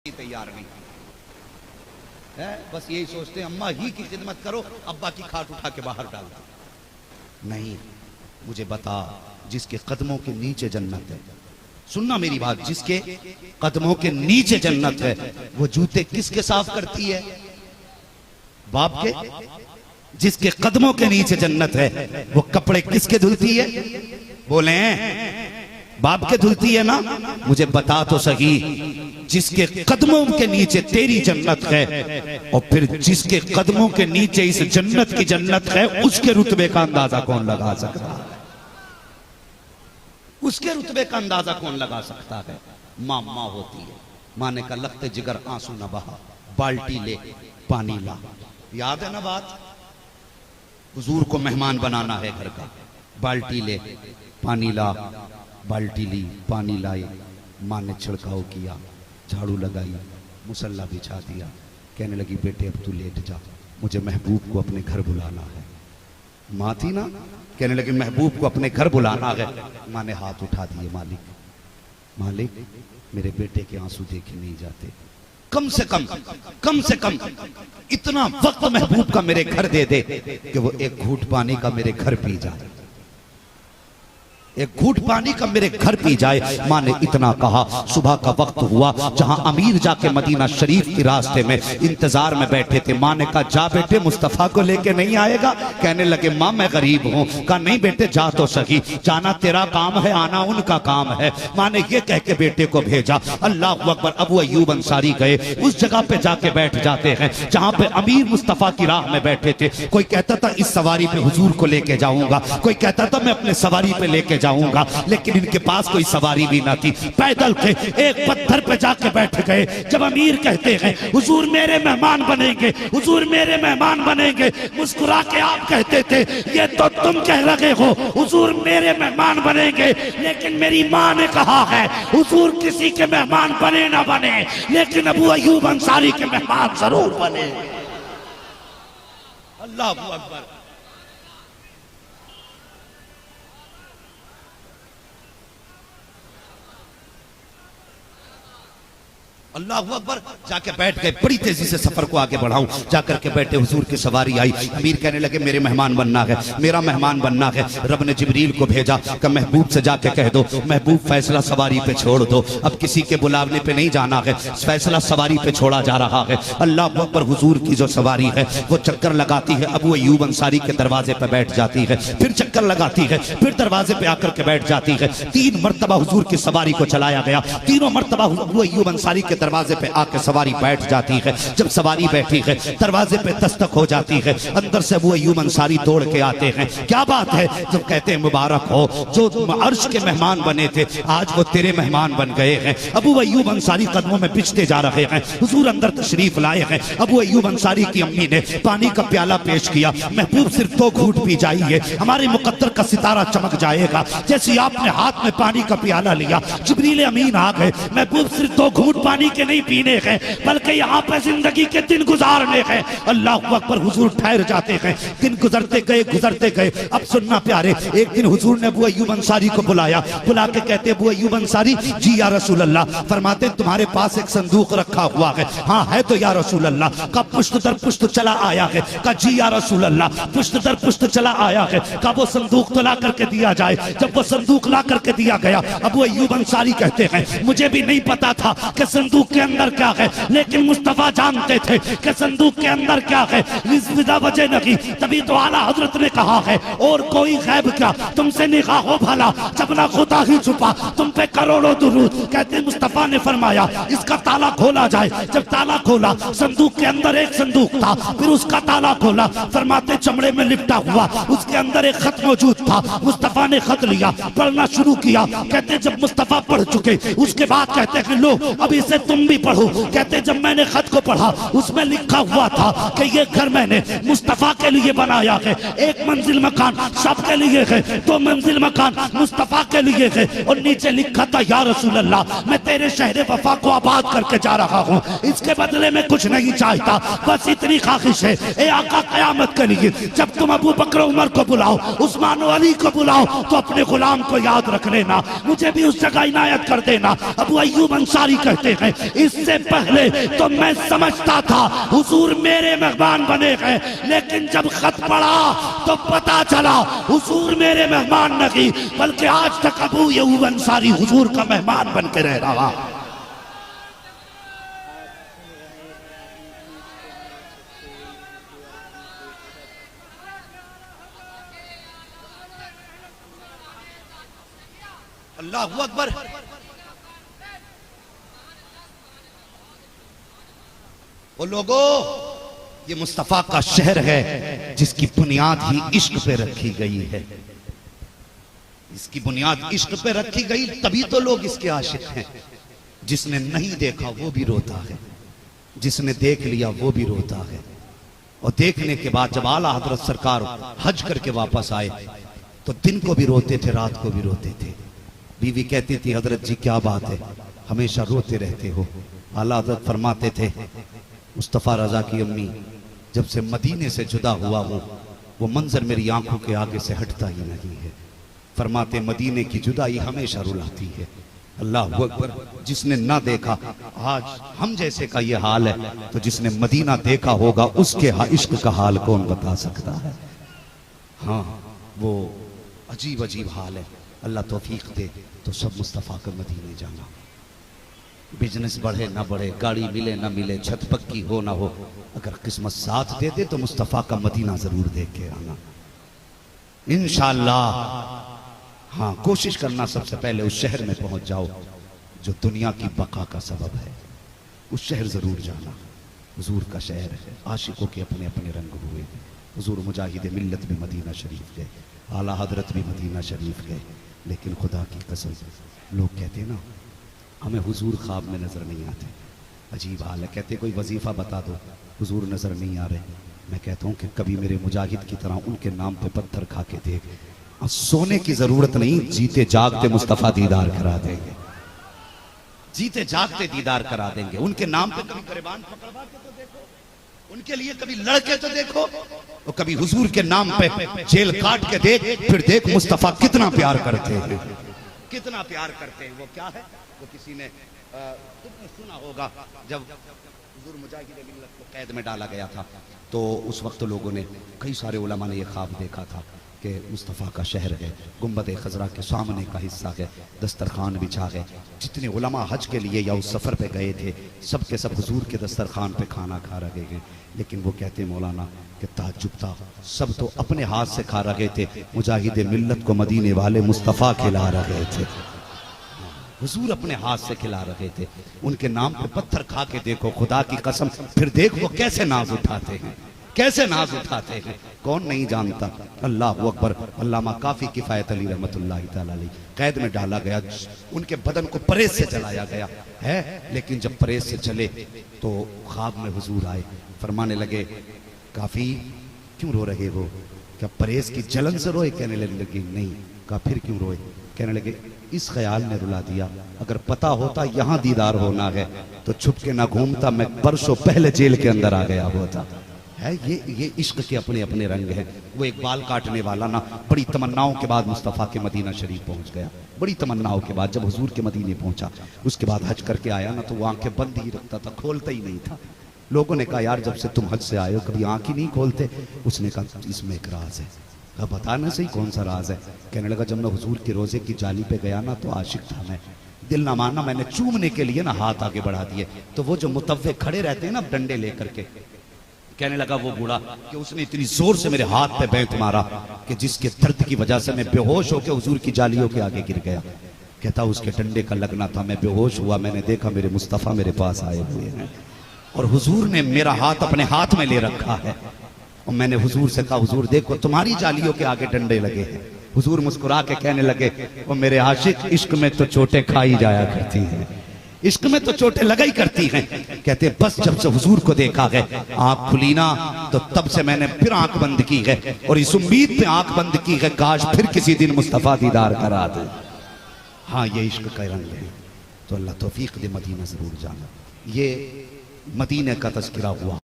तैयार नहीं है, बस यही सोचते हैं अम्मा ही की खिदमत करो, अब्बा की खाट उठा के बाहर डाल दो। नहीं, मुझे बता, जिसके कदमों के नीचे जन्नत है, सुनना मेरी बात, जिसके कदमों के नीचे जन्नत है, वो जूते किसके साफ करती है? बाप के। जिसके कदमों के नीचे जन्नत है, वो कपड़े किसके धुलती है? बोले बाप के धुलती है ना। मुझे बता तो सही, जिसके कदमों के नीचे तेरी जन्नत है, और फिर जिसके कदमों के नीचे इस जन्नत की जन्नत है, उसके रुतबे का अंदाजा कौन लगा सकता है? उसके रुतबे का अंदाजा कौन लगा सकता है? माँ माँ होती है, माँ ने कहा लगते जिगर आंसू न बहा, बाल्टी ले पानी ला। याद है ना बात? हुजूर को मेहमान बनाना है घर का, बाल्टी ले पानी ला। बाल्टी ली, पानी लाई, माँ ने छिड़काव किया, झाड़ू लगाई, मुसल्ला बिछा दिया, कहने लगी बेटे अब तू लेट जा, मुझे महबूब को अपने घर बुलाना है। माँ थी ना, कहने लगी महबूब को अपने घर बुलाना है। माँ ने हाथ उठा दिए, मालिक मालिक मेरे बेटे के आंसू देखे नहीं जाते, कम से कम इतना वक्त महबूब का मेरे घर दे दे कि वो एक घूंट पानी का मेरे घर पी जाए, एक घूंट पानी का मेरे घर पी जाए। माँ ने इतना कहा, सुबह का वक्त हुआ, जहां अमीर जाके मदीना शरीफ के रास्ते में इंतजार में बैठे थे। माँ ने कहा जा बेटे मुस्तफा को लेके नहीं आएगा? कहने लगे माँ मैं गरीब हूँ। कहा नहीं बेटे जा तो सही, जाना तेरा काम है, आना उनका काम है। माँ ने ये कह के बेटे को भेजा। अल्लाह अकबर। अबू अय्यूब अंसारी गए, उस जगह पे जाके बैठ जाते हैं जहां पे अमीर मुस्तफा की राह में बैठे थे। कोई कहता था इस सवारी पे हुजूर को लेके जाऊंगा, कोई कहता था मैं अपने सवारी पे लेके जाऊंगा, लेकिन इनके पास कोई सवारी भी ना थी, पैदल थे। एक पत्थर पे जाके बैठ गए। जब अमीर कहते हैं हुजूर मेरे मेहमान बनेंगे, हुजूर मेरे मेहमान बनेंगे, मुस्कुरा के आप कहते थे ये तो तुम कह रहे हो हुजूर मेरे मेहमान बनेंगे, लेकिन मेरी माँ ने कहा है हुजूर किसी के मेहमान बने ना बने, लेकिन अबू अय्यूब अंसारी के मेहमान जरूर बने। अल्लाह अकबर। अल्लाह अकबर। जाके बैठ गए, बड़ी तेजी से सफर को आगे बढ़ाऊं। जाकर के बैठे, हुजूर की सवारी आई। अमीर कहने लगे मेरे मेहमान बनना है, मेरा मेहमान बनना है। रब ने जिब्रील को भेजा कि महबूब से जाके कह दो महबूब फैसला सवारी पे छोड़ दो, अब किसी के बुलावने पे नहीं जाना है, फैसला सवारी पे छोड़ा जा रहा है। अल्लाह अकबर। हुजूर की जो सवारी है वो चक्कर लगाती है, अबू अय्यूब अंसारी के दरवाजे पे बैठ जाती है, फिर चक्कर लगाती है, फिर दरवाजे पे आकर के बैठ जाती है। 3 मरतबा हुजूर की सवारी को चलाया गया, तीनों मरतबा अबू अय्यूब अंसारी के दरवाजे पे आके सवारी बैठ जाती है। जब सवारी बैठी है, दरवाजे पे दस्तक हो जाती है, अंदर से अबू अय्यूब अंसारी दौड़ के आते हैं। क्या बात है? जब कहते हैं मुबारक हो, जो अर्श के मेहमान बने थे आज वो तेरे मेहमान बन गए हैं। अबू अय्यूब अंसारी कदमों में पिछते जा रहे हैं। हुजूर अंदर तशरीफ लाए हैं। अबू अय्यूब अंसारी की अम्मी ने पानी का प्याला पेश किया। महबूब सिर्फ 2 घूंट पी जाइए, हमारे मुकद्दर का सितारा चमक जाएगा। जैसे आपने हाथ में पानी का प्याला लिया, जिब्रील अमीन आ गए। महबूब सिर्फ 2 घूंट पानी के नहीं पीने हैं, बल्कि यहाँ पे जिंदगी के दिन गुजारने हैं। अल्लाह अकबर। हुजूर ठहर जाते हैं, दिन गुजरते गए। अब सुनना प्यारे, एक दिन हुजूर ने अबू अय्यूब अंसारी को बुलाया, बुला के कहते अबू अय्यूब अंसारी जी या रसूल अल्लाह। फरमाते तुम्हारे पास एक संदूक रखा हुआ है? हाँ है तो या रसूल अल्लाह। का पुश्त दर पुश्त चला आया है? का जी या रसूल अल्लाह पुश्त दर पुश्त चला आया है। का वो संदूक तो ला करके दिया जाए। जब वो संदूक ला करके दिया गया, अबू अय्यूब अंसारी कहते हैं मुझे भी नहीं पता था कि संदूक के अंदर क्या है, लेकिन मुस्तफा जानते थे कि संदूक के अंदर क्या है। विदा वजह नहीं, तभी तो आला हजरत ने कहा है और कोई गैब क्या तुमसे निगाहो भला, जब ना खुदा ही छुपा तुम पे करोड़ों दुरूद। कहते मुस्तफा ने फरमाया इसका ताला खोला जाए। जब ताला खोला, संदूक के अंदर एक संदूक था, फिर उसका ताला खोला, फरमाते चमड़े में लिपटा हुआ उसके अंदर एक खत मौजूद था। मुस्तफा ने खत लिया, पढ़ना शुरू किया। कहते जब मुस्तफा पढ़ चुके, उसके बाद कहते हैं लो अब इसे तुम भी पढ़ो। कहते जब मैंने खत को पढ़ा, उसमें लिखा हुआ था कि ये घर मैंने मुस्तफा के लिए बनाया है। 1 मंजिल मकान सबके लिए है, 2 मंजिल मकान मुस्तफा के लिए है, और नीचे लिखा था या रसूल अल्लाह मैं तेरे शहर वफा को आबाद करके जा रहा हूँ, इसके बदले में कुछ नहीं चाहता, बस इतनी ख्वाहिश है ए आका कयामत के लिए जब तुम अबू बकर उमर को बुलाओ, उस्मान अली को बुलाओ, तो अपने गुलाम को याद रख लेना, मुझे भी उस जगह इनायत कर देना। अबू अय्यूब अंसारी कहते हैं इससे पहले तो मैं समझता था हुजूर मेरे मेहमान बने हैं, लेकिन जब खत पढ़ा तो पता चला हुजूर मेरे मेहमान नहीं, बल्कि आज तक अबू अय्यूब अंसारी हुजूर का मेहमान बन के रह रहा। अल्लाहु अकबर। वो लोगों, ये मुस्तफा का शहर है जिसकी बुनियाद ही इश्क पे रखी गई है। इसकी बुनियाद इश्क पे रखी गई, तभी तो लोग इसके आशिक हैं। जिसने नहीं देखा वो भी रोता है, जिसने देख लिया वो भी रोता है। और देखने के बाद जब आला हजरत सरकार हज करके वापस आए तो दिन को भी रोते थे, रात को भी रोते थे। बीवी कहती थी, हजरत जी क्या बात है, हमेशा रोते रहते हो। आला हजरत फरमाते थे, मुस्तफ़ा रजा की अम्मी, जब से मदीने से जुदा हुआ हूँ वो मंजर मेरी आंखों के आगे से हटता ही नहीं है। फरमाते, मदीने की जुदाई हमेशा रुलाती है। अल्लाह अकबर। जिसने ना देखा, आज हम जैसे का ये हाल है, तो जिसने मदीना देखा होगा उसके इश्क का हाल कौन बता सकता है। हाँ, वो अजीब अजीब हाल है। अल्लाह तौफीक दे तो सब मुस्तफ़ा के मदीने जाना। बिजनेस बढ़े ना बढ़े, गाड़ी मिले ना मिले, छत पक्की हो ना हो, अगर किस्मत साथ दे दे तो मुस्तफ़ा का मदीना जरूर देख के आना इंशाअल्लाह। हाँ, कोशिश करना सबसे पहले उस शहर में पहुंच जाओ जो दुनिया की बका का सबब है। उस शहर जरूर जाना। हुजूर का शहर है, आशिकों के अपने अपने रंग हुए। हुजूर मुजाहिद मिल्लत भी मदीना शरीफ गए, आला हजरत भी मदीना शरीफ गए। लेकिन खुदा की कसम, लोग कहते ना हमें हुजूर ख्वाब में नजर नहीं आते। अजीब हाल है। कहते कोई वजीफा बता दो, हुजूर नजर नहीं आ रहे। मैं कहता हूँ कि कभी मेरे मुजाहिद की तरह उनके नाम पे पत्थर खा के देख। सोने की जरूरत नहीं, जीते जागते मुस्तफा दीदार करा देंगे। जीते जागते दीदार करा देंगे। उनके नाम पे कभी गिरबान पकड़वा के तो देखो, उनके लिए कभी लड़के तो देखो, और कभी हुजूर के नाम पे जेल काट के देख, फिर देख मुस्तफा कितना प्यार करते हैं, कितना प्यार करते हैं। वो क्या है, वो किसी ने तुमने सुना होगा, जब हुजूर मुजाहिद मिल्लत को कैद में डाला गया था तो उस वक्त लोगों ने, कई सारे उलमा ने यह ख्वाब देखा था कि मुस्तफ़ा का शहर है, गुंबद खजरा के सामने का हिस्सा है, दस्तरखान बिछा है। जितने उलमा हज के लिए या उस सफ़र पे गए थे सब के सब हुजूर के दस्तरखान पे खाना खा रहे हैं। लेकिन वो कहते मौलाना कि ताज्जुब था, सब तो अपने हाथ से खा रहे थे, मुजाहिद मिल्लत को मदीने वाले मुस्तफ़ा खिला रहे थे। हुजूर अपने हाथ से खिला रहे थे। उनके नाम पे पत्थर खा के देखो, खुदा की कसम, फिर देख वो कैसे नाज उठाते हैं, कैसे नाज उठाते हैं। कौन नहीं जानता। अल्लाह अकबर। अल्लामा काफी किफायत अली रहमतुल्लाह तआला अलैह कैद में डाला गया, उनके बदन को परेज से जलाया गया है। लेकिन जब परेज से चले तो ख्वाब में हुजूर आए, फरमाने लगे, काफी क्यों रो रहे हो? क्या परेज की जलन से रोए? कहने लगे नहीं। कहा फिर क्यों रोए? कहने लगे इस ख्याल ने रुला दिया, अगर पता होता यहाँ दीदार होना है तो छुप के ना घूमता, मैं बरसों पहले जेल के अंदर आ गया होता है। ये इश्क के अपने अपने रंग हैं। वो एक बाल काटने वाला ना बड़ी तमन्नाओं के बाद मुस्तफ़ा के मदीना शरीफ पहुंच गया। बड़ी तमन्नाओं के बाद जब हुजूर के मदीने पहुंचा, उसके बाद हज करके आया ना, तो वो आंखें बंद ही रखता था, खोलता ही नहीं था। लोगों ने कहा, यार जब से तुम हज से आए हो कभी आंख ही नहीं खोलते। उसने कहा इसमें एक राज है। कहा बता ना सही कौन सा राज है? कहने लगा, जब मैं हुजूर के रोजे की जाली पे गया ना तो आशिक था मैं, दिल ना मानना, मैंने चूमने के लिए ना हाथ आगे बढ़ा दिए, तो वो जो मुतव्वे खड़े रहते हैं ना डंडे लेकर के, कहने लगा वो बूढ़ा कि उसने इतनी जोर से मेरे हाथ पे बैंत मारा कि जिसके दर्द की वजह से मैं बेहोश होकर हुजूर की जालियों के आगे गिर गया। कहता उसके डंडे का लगना था, मैं बेहोश हुआ, मैंने देखा मेरे मुस्तफ़ा मेरे पास आए हुए हैं और हुजूर ने मेरा हाथ अपने हाथ में ले रखा है। और मैंने हुजूर से कहा, हुजूर देखो तुम्हारी जालियों के आगे डंडे लगे हैं। हुजूर मुस्कुरा के कहने लगे, वो मेरे आशिक, इश्क में तो चोटें खाई जाया करती हैं, इश्क में तो चोटें लगाई करती हैं। कहते बस जब से हुजूर को देखा है, आंख खुली ना तो तब से मैंने फिर आंख बंद की है और इस उम्मीद पे आंख बंद की है, काश फिर किसी दिन मुस्तफ़ा दीदार करा दे। हाँ, ये इश्क का रंग है। तो अल्लाह तौफीक दे, मदीना जरूर जाना। ये मदीने का तज़किरा हुआ।